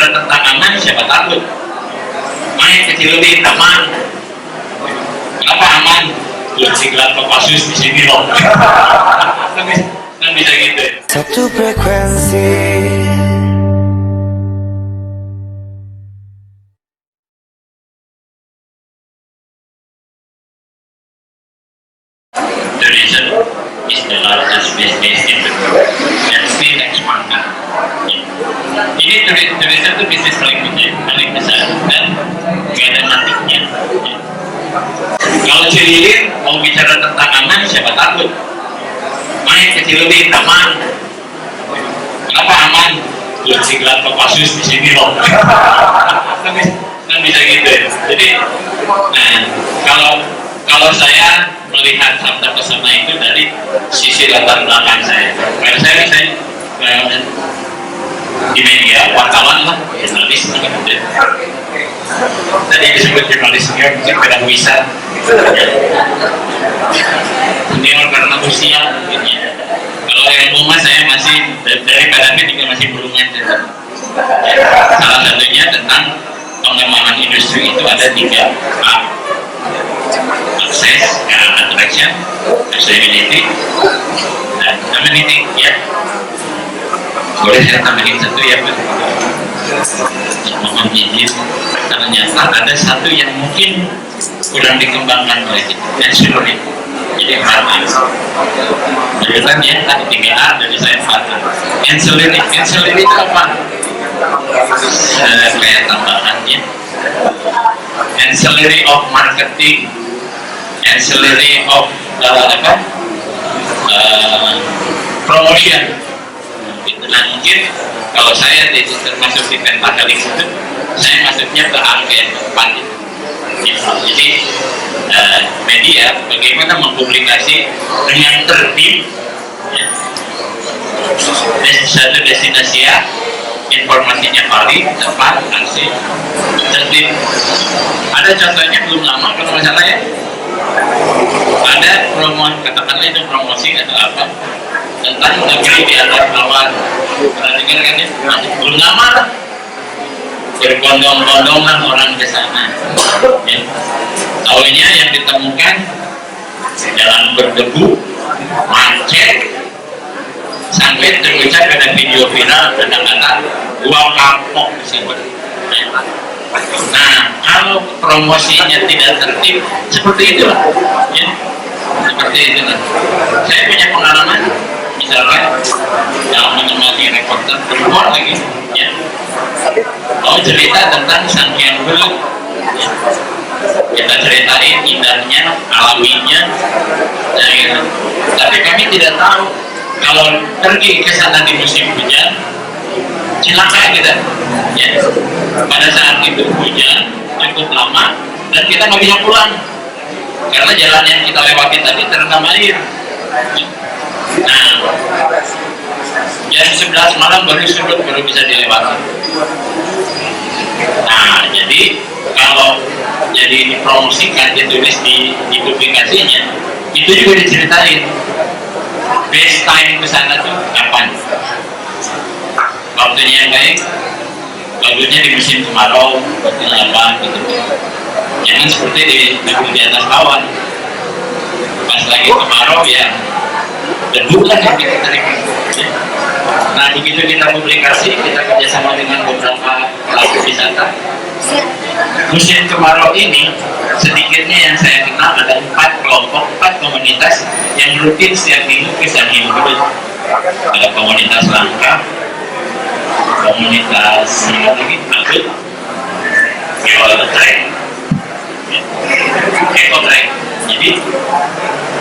bicara tentang aman, siapa takut? Main kecil lebih aman. Kenapa aman? Istiqlal Kopassus di sini loh. Kan bisa gitu. Satu frekuensi. Tourism is the largest business in the world and still expanding. Ini tourism itu bisnis paling besar dan gak ada matinya. Kalau Cililin mau bicara tentang aman, siapa takut? Main kecil lebih aman. Kenapa aman? Istiqlal Kopassus di sini loh. Kan bisa gitu ya. Jadi, nah kalau saya melihat Sabta Pesona itu dari sisi latar belakang saya. Karena saya di media, wartawan lah, jurnalis lah gitu. Tadi disebut jurnalis senior, mungkin kadang bisa senior karena usia mungkin ya. Kalau yang rumah saya masih dari kadangnya juga masih belum ya. Salah satunya tentang pengembangan industri itu ada 3A: akses, attraction, accessibility, dan amenity ya. Boleh saya tambahin satu ya Pak? Mohon izin, ternyata ada satu yang mungkin kurang dikembangkan oleh kita, ancillary. Jadi hal berulang ya, tadi 3A dari saya 4A. Ancillary itu apa? Kayak tambahannya, ancillary of marketing, ancillary of promotion. Nah mungkin kalau saya termasuk di Pentahelix itu, saya masuknya ke angka yang keempat ya. Jadi media bagaimana mempublikasi dengan tertib ya. Satu destinasi ya, informasinya valid, tepat, asli, tertib. Ada contohnya belum lama kalau masalah ya, ada promosi, katakanlah itu promosi atau apa tentang negeri di atas awan. Pernah dengar kan ya? Belum lama lah, berbondong-bondongan orang ke sana ya. Awalnya yang ditemukan jalan berdebu, macet, sampai terucap ada video viral kata-kata gua kapok disebut ya. Nah kalau promosinya tidak tertib seperti itulah ya. Seperti itulah. Saya punya pengalaman misalkan dalam menemani reporter perempuan lagi ya, mau cerita tentang Sanghyang Belut ya. Kita ceritain indahnya, alaminya ya, gitu. Tapi kami tidak tahu kalau pergi ke sana di musim hujan celaka kita ya. Pada saat itu hujan cukup lama dan kita nggak bisa pulang karena jalan yang kita lewati tadi terendam air. Nah, jam 11 malam baru surut, baru bisa dilewati. Nah, jadi kalau jadi dipromosikan, ditulis di publikasinya, itu juga diceritain best time ke sana tuh kapan, waktunya yang baik, bagusnya di musim kemarau, waktunya apa gitu. Jangan seperti di atas awan, pas lagi kemarau ya debu kan yang kita terima. Nah begitu kita publikasi, kita kerjasama dengan beberapa pelaku wisata. Musim kemarau ini sedikitnya yang saya kenal ada 4 kelompok, 4 komunitas yang rutin setiap minggu ke Sanghyang Belut. Ada komunitas langka, komunitas lagi Agut, Geotrek, Ekotrek. Jadi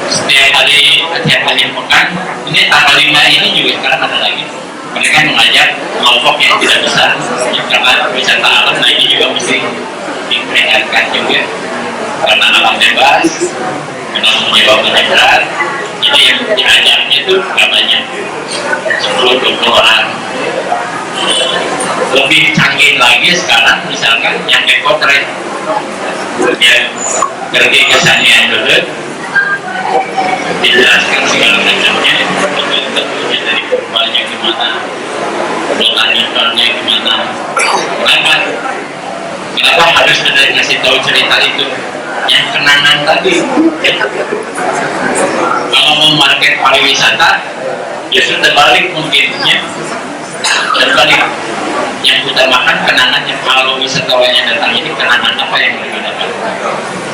setiap hari pekan, ini tanggal 5 ini juga sekarang ada lagi. Mereka mengajak kelompok yang tidak besar ya, karena wisata alam. Nah ini juga mesti diperingatkan juga karena alam bebas, karena menyewa berat. Jadi yang diajaknya itu gak banyak, 10-20 orang. Lebih canggih lagi sekarang misalkan yang ekotrek ya, pergi ke Sanghyang Belut, dijelaskan segala macamnya, bentuknya dari kurvanya gimana, botanikalnya gimana, kalau cerita itu yang kenangan tadi ya. Kalau mau market pariwisata justru terbalik mungkin ya, terbalik, yang utamakan kenangannya. Kalau wisatawannya datang ini kenangan apa yang mereka dapat,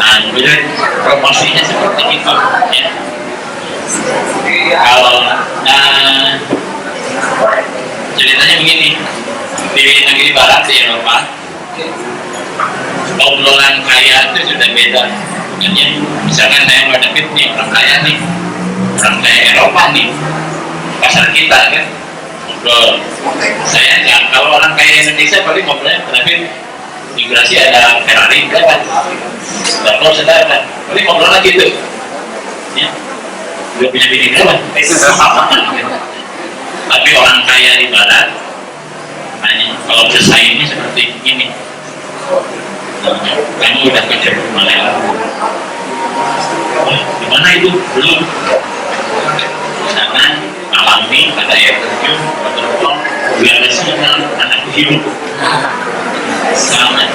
nah jadi promosinya seperti itu ya. Kalau ceritanya begini, di negeri barat di Eropa obrolan kaya itu sudah beda. Makanya misalkan saya menghadapi nih orang kaya nih, orang kaya Eropa nih, pasar kita kan ngobrol. Saya nggak, kalau orang kaya Indonesia paling ngobrolnya tapi migrasi ada Ferrari berapa, berapa saudara, paling ngobrol lagi tuh ya, udah punya bini berapa. Tapi orang kaya di barat hanya kalau bersaingnya seperti ini, kamu udah kerja di Malaysia, di mana itu belum, di sana alami, ada air terjun, waterfall, udara sinar, anak hidup sama.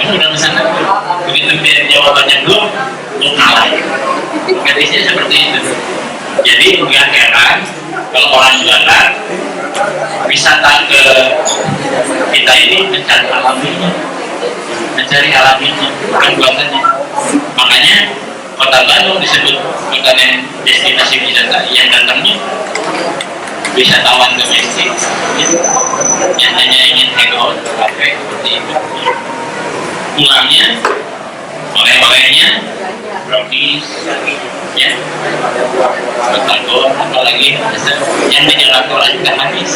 Kamu udah kesana belum? Begitu dia jawabannya belum, lu kalah. Gadisnya seperti itu. Jadi nggak heran kalau orang barat wisata ke kita ini mencari alaminya, bukan buatannya. Makanya kota Bandung disebut kota destinasi wisata yang datangnya wisatawan domestik yang hanya ingin hangout ke kafe seperti itu. Pulangnya oleh-olehnya brownies ya, batagor, apalagi yang di jalan tol aja nggak habis.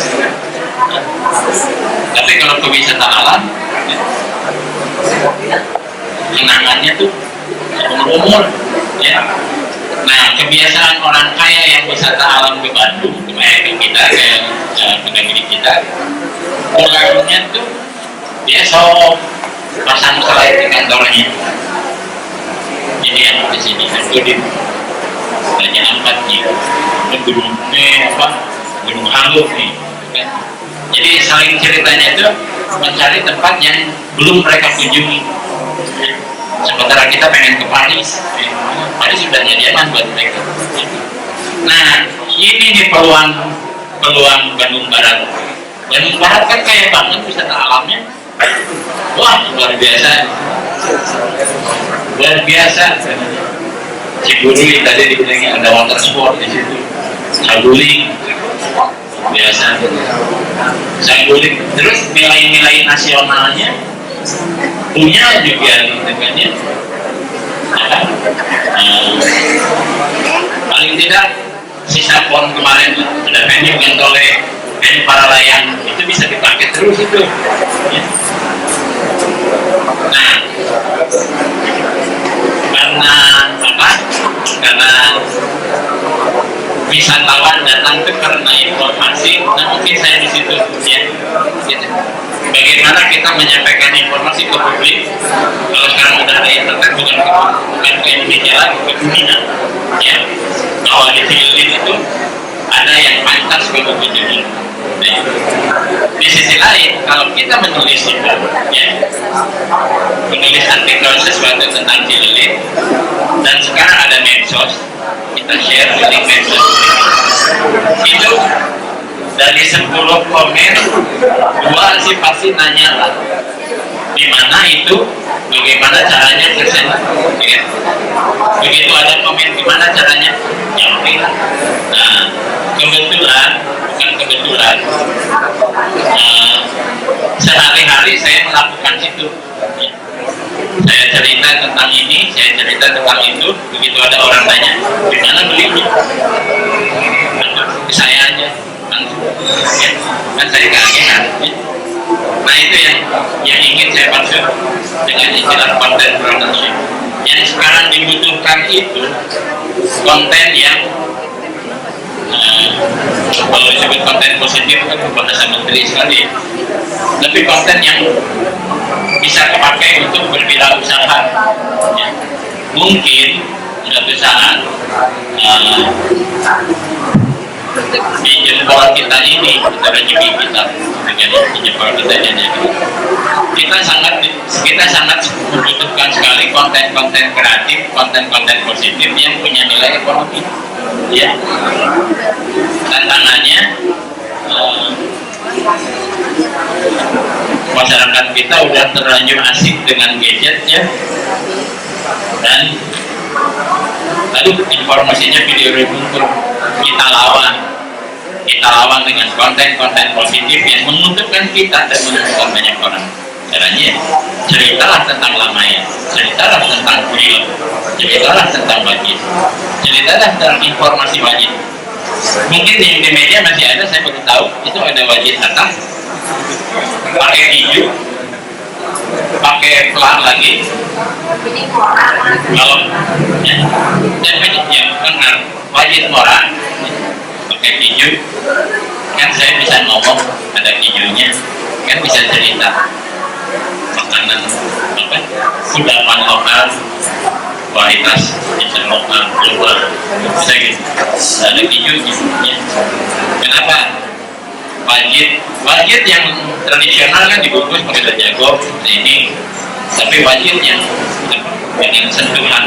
Tapi kalau ke wisata alam ya, kenangannya tuh umur ya. Nah, kebiasaan orang kaya yang wisata alam ke Bandung, ke kita, ke negeri kita, pulangnya tuh dia sok pasang slide di kantornya. Ini yang di sini itu di banyak empat nih, gedungnya apa, gedung Hanguk nih kan? Jadi saling ceritanya itu mencari tempat yang belum mereka kunjungi. Sementara kita pengen ke Paris, Paris sudah nyediakan buat mereka. Nah, ini nih peluang Bandung Barat. Bandung Barat kan kaya banget wisata alamnya. Wah, luar biasa. Ciburi tadi dibilangnya ada water sport di situ, saguling biasa, saguling. Terus nilai-nilai nasionalnya punya juga dengannya. Paling tidak sisa pon kemarin ada venue Gentole, venue para layang itu bisa dipakai terus itu ya. Nah, karena wisatawan datang itu karena informasi. Nah, mungkin saya di situ ya gitu. Bagaimana kita menyampaikan informasi ke publik kalau sekarang udah ada internet, bukan ke Indonesia lagi, ke dunia ya, bahwa di Filipina itu ada yang pantas kalau dikunjungi. Nah, di sisi lain kalau kita menulis itu ya, menulis artikel sesuatu tentang Filipina dan sekarang ada medsos, kita share di medsos itu, dari 10 komen 2 sih pasti nanya lah di mana itu, bagaimana caranya present ya. Begitu ada komen gimana caranya ya oke lah. Nah, bukan kebetulan sehari-hari saya melakukan itu ya. Saya cerita tentang ini, saya cerita tentang itu, begitu ada orang tanya di mana belinya, saya aja ya, kan saya keagehan ya. Nah, itu yang ingin saya maksud dengan istilah content production. Yang sekarang dibutuhkan itu konten yang kalau disebut konten positif kan bahasa menteri sekali ya. Tapi konten yang bisa dipakai untuk berwirausaha ya. Mungkin suatu saat di jempol kita ini, kita rezeki kita dengan jempol kita ini, kita sangat kita sangat membutuhkan sekali konten-konten kreatif, konten-konten positif yang punya nilai ekonomi. Ya, tantangannya masyarakat kita udah terlanjur asik dengan gadget ya, dan lalu informasinya video review. Kita lawan dengan konten-konten positif yang menguntungkan kita dan menguntungkan banyak orang. Caranya ceritalah tentang Lamaya, ceritalah tentang film, ceritalah tentang wajib, ceritalah tentang informasi wajib. Mungkin di media masih ada, saya baru tahu itu ada wajib atas pakai hijau, pakai pelan lagi. Kalau yang kenal wajib orang pakai hijau, kan saya bisa ngomong ada hijaunya, kan bisa cerita makanan apa kudapan lokal kualitas bisa lokal global, bisa gitu, ada hijaunya ya. Kenapa wajib yang tradisional kan dibungkus pakai daun jago ini, tapi wajib yang dengan sentuhan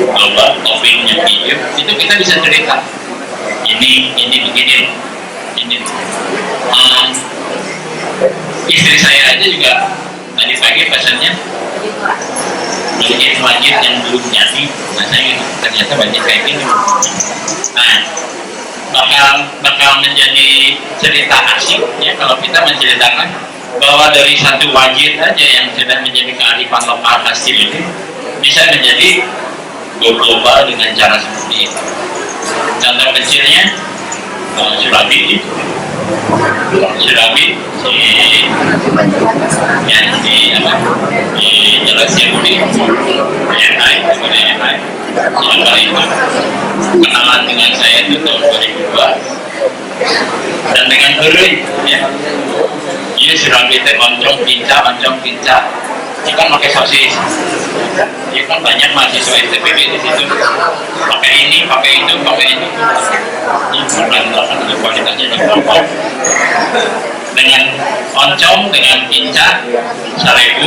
global, toppingnya hijau, itu kita bisa cerita ini begini ini. Istri saya aja juga tadi pagi pesannya wajib yang belum jadi. Nah saya ternyata wajib kayak gini. Nah bakal menjadi cerita asik ya kalau kita menceritakan bahwa dari satu wajib aja yang sudah menjadi kearifan lokal hasil itu bisa menjadi global dengan cara seperti itu. Contoh kecilnya Surabi di Jalan Siabudi MI siapa itu kenalan dengan saya itu tahun 2002 dan dengan Hurui ya, ini Surabi teh oncom pinca ini kan pakai sosis, ini kan banyak mahasiswa STPB di situ pakai ini ini kualitasnya juga dengan oncom dengan pinca 1.000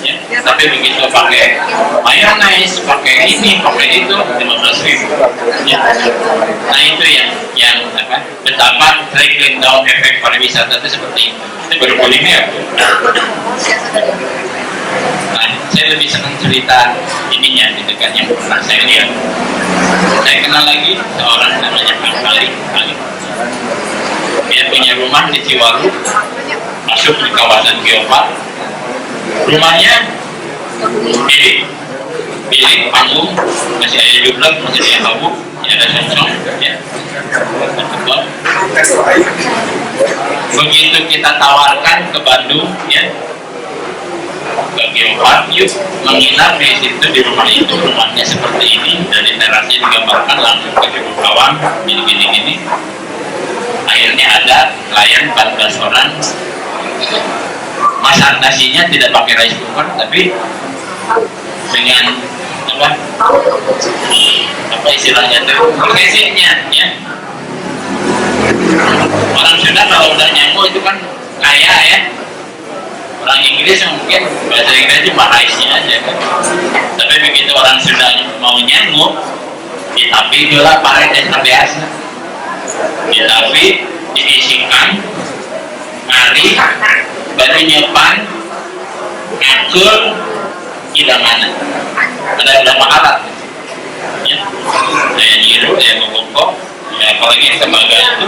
ya, tapi begitu pakai mayonnaise, pakai ini, pakai itu 15.000 ya. Nah itu yang apa, betapa trickling down efek pariwisata itu seperti itu baru kuliner. Nah, saya lebih senang cerita ininya gitu kan, yang pernah saya lihat. Saya kenal lagi seorang namanya Ali. Dia punya rumah di Ciwaru, masuk di kawasan Geopark. Rumahnya bilik panggung, masih ada jublek, masih ada habuk, ada sensor, ya. Begitu kita tawarkan ke Bandung, ya, ke Geopark, yuk menginap di situ di rumah itu, rumahnya seperti ini, dari terasnya digambarkan langsung ke Gunung Kawang, gini. Akhirnya ada klien 14 orang, masak nasinya tidak pakai rice cooker, tapi dengan apa istilahnya itu casingnya, ya. Orang Sunda kalau udah nyamuk itu kan kaya ya. Orang Inggris mungkin bahasa Inggris cuma rice-nya aja kan. Tapi begitu orang Sunda mau nyamuk, tapi gula pakai desa biasa. Tapi diisikan mari baru nyepan ngakul mana ada berapa alat ya, saya nyiru, saya membongkok ya, apalagi tembaga itu.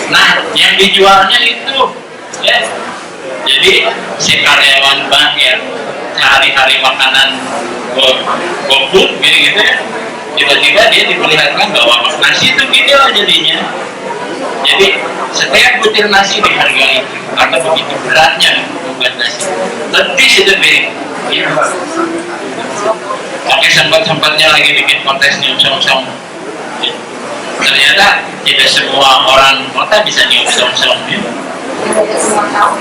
Nah yang dijualnya itu ya, jadi si karyawan bank yang sehari-hari makanan GoFood gitu ya, tiba-tiba dia diperlihatkan bahwa nasi itu video jadinya. Jadi setiap butir nasi dihargai karena begitu beratnya membuat nasi. Lebih sedikit, ya. Pakai sempat-sempatnya lagi bikin kontes nyom-som. Ya. Ternyata tidak semua orang kota bisa nyom-som. Ya.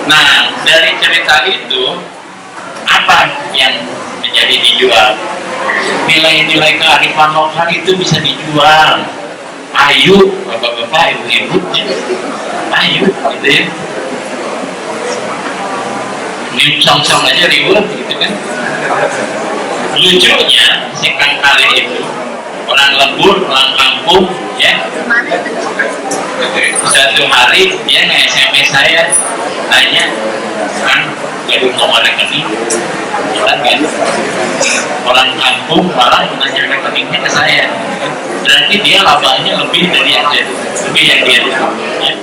Nah dari cerita itu apa yang menjadi dijual? Nilai-nilai kearifan lokal itu bisa dijual. Ayu, bapak-bapak, ibu-ibu, ayu, gitu ya. Ini song-song aja riuh gitu kan. Lucunya si Kang Kali itu orang lembur, orang kampung ya. Satu hari dia nge-SMS saya tanya, kan jadi nomor rekening kan, orang kampung malah menanya rekeningnya ke saya, berarti dia labanya lebih dari yang dia ya.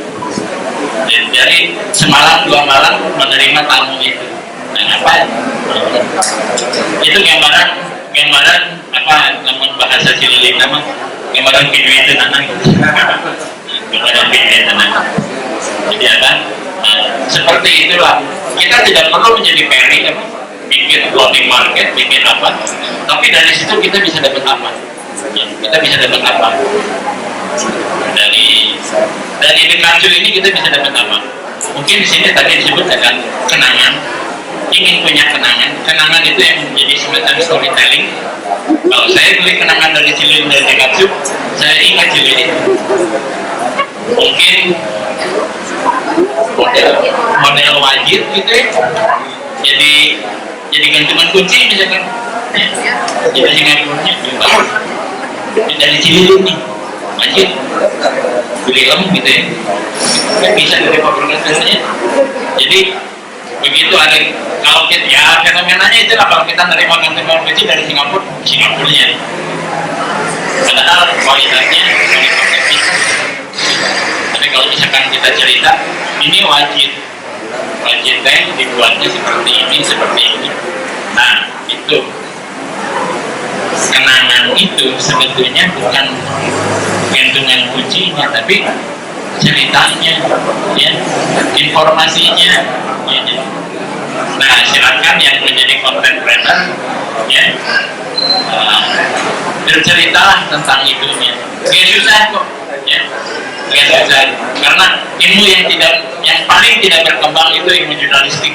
Jadi semalam 2 malam menerima tamu itu. Nah, apa itu gambaran apa namun bahasa Cililin nama gambaran video itu nanang gambaran video itu nanang. Jadi apa seperti itulah, kita tidak perlu menjadi peri apa bikin loading market, bikin apa, tapi dari situ kita bisa dapat apa ya, kita bisa dapat apa dari Dekacu ini, kita bisa dapat apa. Mungkin di sini tadi disebut dengan kenangan, ingin punya kenangan itu yang menjadi semacam storytelling. Kalau saya beli kenangan dari Cililin, dari Dekacu, saya ingat Cililin. Mungkin model wajib gitu ya, jadi gantungan kunci misalkan ya. Jadi Singapurnya juga dari Cililin nih wajib beli lem gitu ya, kan bisa dari pabrikannya. Jadi begitu ada, kalau kita ya fenomenanya itulah, kalau kita nerima gantungan kunci dari Singapurnya, padahal kualitasnya bisa. Tapi kalau misalkan kita cerita ini wajib teh dibuatnya seperti ini, nah itu kenangan itu sebetulnya bukan gantungan kuncinya, tapi ceritanya ya, informasinya ya. Nah silakan yang menjadi content planner ya, berceritalah tentang itunya. Gak susah kok ya, gak susah, karena ilmu yang paling tidak berkembang itu ilmu jurnalistik.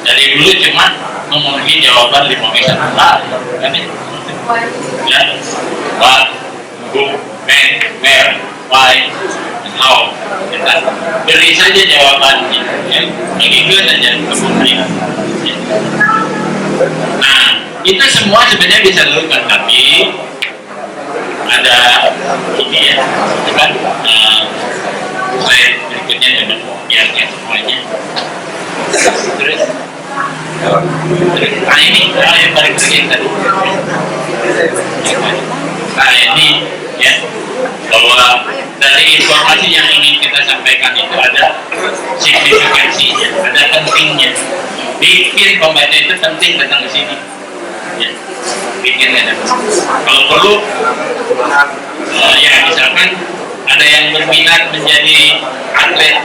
Dari dulu cuma memenuhi jawaban 5 bisa kan ya, what, who, when, where, why, and how ya kan? Beri saja jawabannya ya, begitu saja kemudian ya. Nah itu semua sebenarnya bisa dilakukan, tapi ada ini ya kan, slide berikutnya coba biarkan semuanya. Terus nah ini yang balik lagi tadi. Nah ini ya, bahwa dari informasi yang ingin kita sampaikan itu ada signifikansinya, ada pentingnya. Bikin pembaca itu penting datang ke sini ya, bikin ya. Kalau perlu ya misalkan ada yang berminat menjadi atlet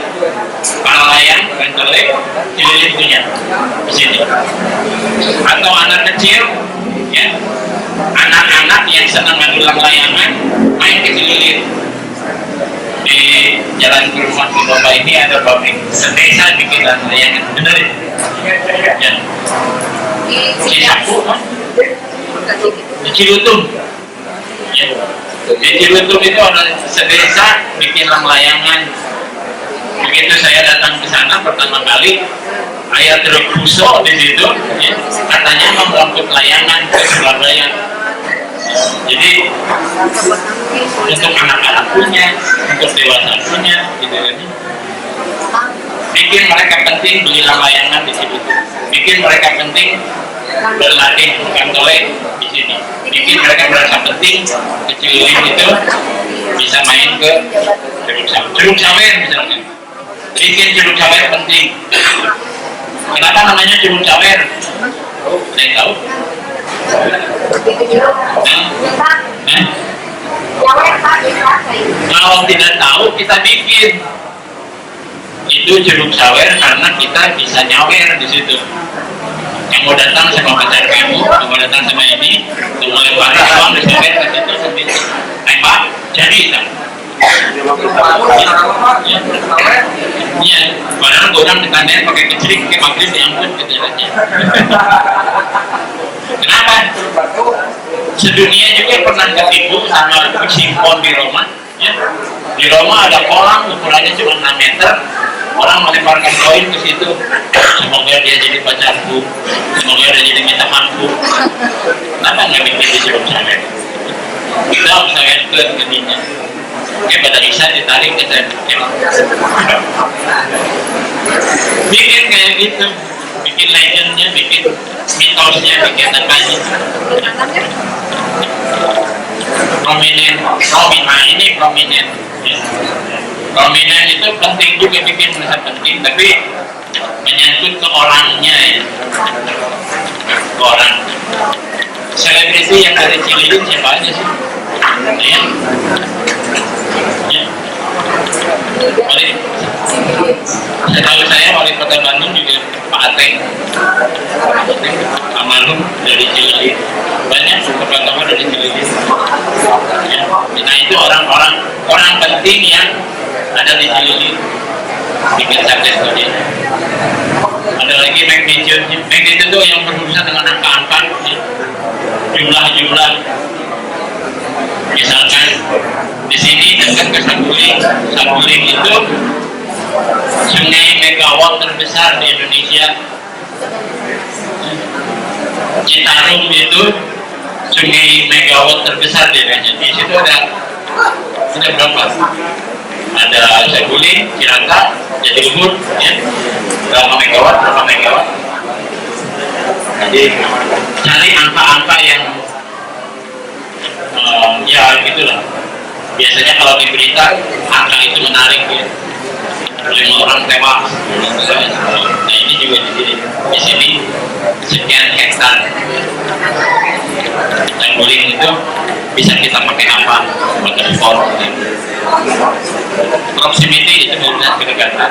para layang pentelek, Cililin punya di sini. Atau anak kecil ya, anak-anak yang senang madulang layangan, main ke Cililin. Di Jalan Perumahan Domba ini ada pabrik sedesa bikin layangan, bener ya? Cisapu kan? Di Cilutung ya. Di Cilutung itu ada sedesa bikin layangan. Begitu saya datang ke sana pertama kali, ayah truk buso di situ, ya, katanya mau ngangkut layangan ke Surabaya. Jadi untuk anak-anak punya, untuk dewasa punya, gitu kan. Bikin mereka penting beli layangan di situ. Bikin mereka penting berlatih kantole di sini. Bikin mereka merasa penting ke Cililin itu bisa main ke Curug Sawer misalnya. Bikin Curug Sawer penting. Kenapa namanya Curug Sawer? Ada yang tahu? Kalau tidak tahu kita bikin. Itu Curug Sawer karena kita bisa nyawer di situ. Kamu datang sama pacar kamu, kamu datang sama ini, kamu lempar uang di sawer ke situ sambil tembak, jadi kan? Iya, padahal orang ditanya pakai kecil, pakai maghrib diampun kecilnya. Kenapa? Sedunia juga pernah ketipu sama simpon di Roma. Ya. Di Roma ada kolam ukurannya cuma 6 meter. Orang melemparkan koin ke situ, semoga dia mampu, semoga udah jadi minta mampu. Kenapa nggak bikin disuruh sangat? Kita sangat ke kedinya. Oke, pada bisa ditarik ke saya. Bikin kayak gitu, bikin legendnya, bikin mitosnya, bikin apanya. Prominent, ini prominent. Prominent itu penting juga, bikin merasa penting, tapi menyangkut ke orangnya ya. Ke orang. Selebriti yang dari Cililin siapa aja sih? Ya. Ya. Setahu saya wali kota Bandung juga Pak Ateng. Amalum dari Cililin. Banyak tokoh-tokoh dari Cililin. Ya. Nah itu orang penting yang ada di Cililin. Bikin success story. Ada lagi magnitude itu yang berurusan dengan angka-angka, jumlah-jumlah. Misalkan di sini dekat ke Saguling itu sungai megawatt terbesar di Indonesia. Citarum itu sungai megawatt terbesar di Indonesia. Di situ ada berapa? Ada Saguling, Cirata, Jatiluhur, ya. Berapa megawatt? Jadi cari angka-angka yang ya gitulah. Biasanya kalau di berita angka itu menarik ya. 5 orang tewas. Nah ini juga di sini sekian hektar. Saguling itu bisa kita pakai apa? Pakai skor. Proximity itu benar kedekatan.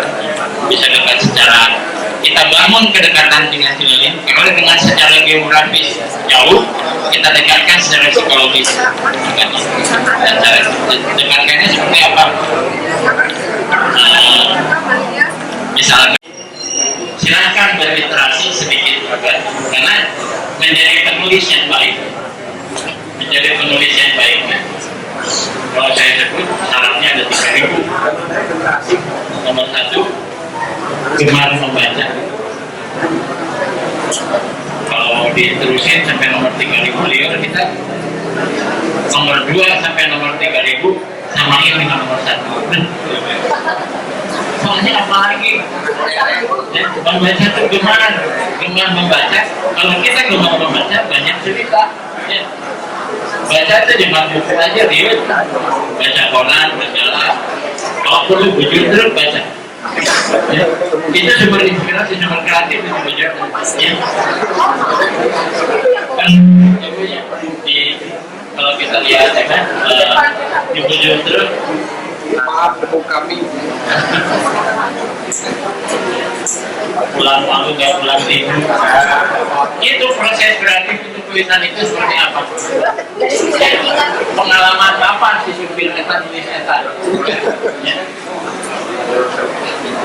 Bisa dekat secara kita bangun kedekatan dengan Cililin. Kalau dengan secara geografis jauh, kita dekatkan secara psikologis. Dan cara dekatkannya seperti apa? Misalkan silahkan berliterasi sedikit karena menjadi penulis yang baik. Kalau saya sebut syaratnya ada 3.000. Nomor 1, gemar membaca. Kalau diterusin sampai nomor 3.000 liur kita. Nomor 2 sampai nomor 3.000 samain dengan nomor 1. Soalnya apa lagi? Membaca itu gemar membaca. Kalau kita gemar membaca banyak cerita. Ya. Baca itu jangan buku aja dia. Baca koran, majalah. Kalau perlu bujur terus baca. Ya. Itu sumber inspirasi, sumber kreatif itu bujur. Ya. Kan kalau kita lihat ya kan di bujur terus. Maaf tepuk kami. Pulang malu nggak pulang tidur. Itu proses kreatif untuk tulisan itu seperti apa? Pengalaman apa si supir eta tulis eta? Ya.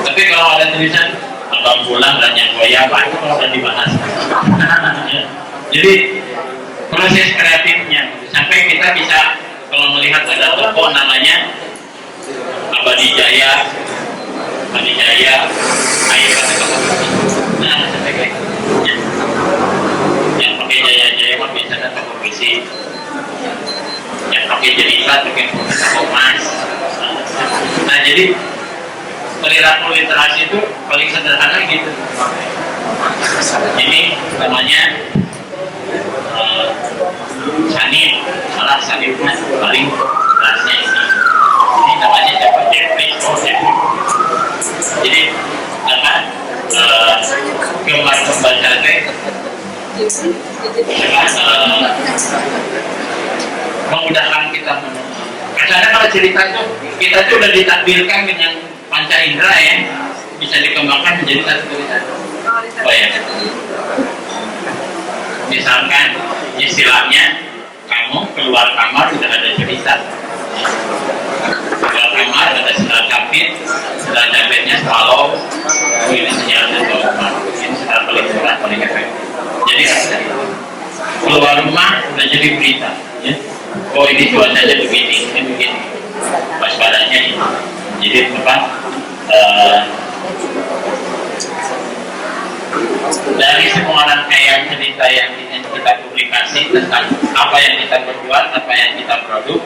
Tapi kalau ada tulisan abang pulang dan yang goyah apa itu kalau akan dibahas. Ya. Jadi proses kreatifnya sampai kita bisa kalau melihat ada tokoh namanya Abadi Jaya, air kata. Nah, sampai kayak gitu. Yang pakai Jaya mah biasanya tokoh visi. Yang pakai Jelita pakai tokoh emas. Nah, jadi perilaku literasi itu paling sederhana gitu. Ini namanya Sanif, Sanif paling kelasnya ini. Ini namanya siapa? Jeffrey. Jadi apa? Gemar membaca teh memudahkan kita. Karena kalau cerita itu kita tuh udah ditakdirkan dengan panca indera ya, bisa dikembangkan menjadi satu tulisan. Oh ya. Misalkan istilahnya kamu keluar kamar udah ada cerita. Keluar kamar ada setelah capitnya swallow, ini senyal dan bawah, ini setelah paling murah paling efektif. Jadi keluar rumah udah jadi berita. Ya. Oh ini cuacanya begini, ini begini. Waspodanya ini. Jadi apa? dari semua rangkaian cerita yang kita publikasi tentang apa yang kita perbuat, apa yang kita produk,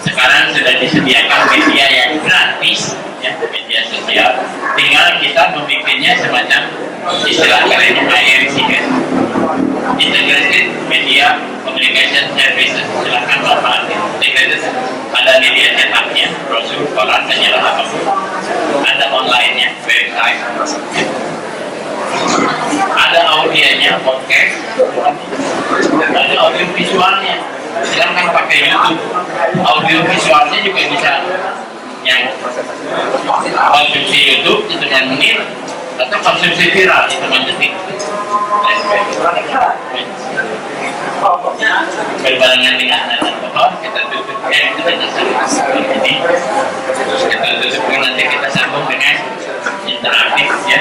sekarang sudah disediakan media yang gratis, ya, media sosial. Tinggal kita membikinnya semacam istilah kerennya IMC, kan? Integrated Media Communication Services. Silahkan bapak integrated, ada media cetaknya, brosur, koran, majalah apapun, ada online-nya, website, ada audionya, podcast, ada audio visualnya. Silahkan pakai YouTube. Audio visualnya juga bisa yang konsumsi YouTube itu yang menit, atau konsumsi viral itu mendetik. Berbarengan dengan anak pohon kita tutup kita ini, kita tutup nanti kita sambung dengan interaktif, ya.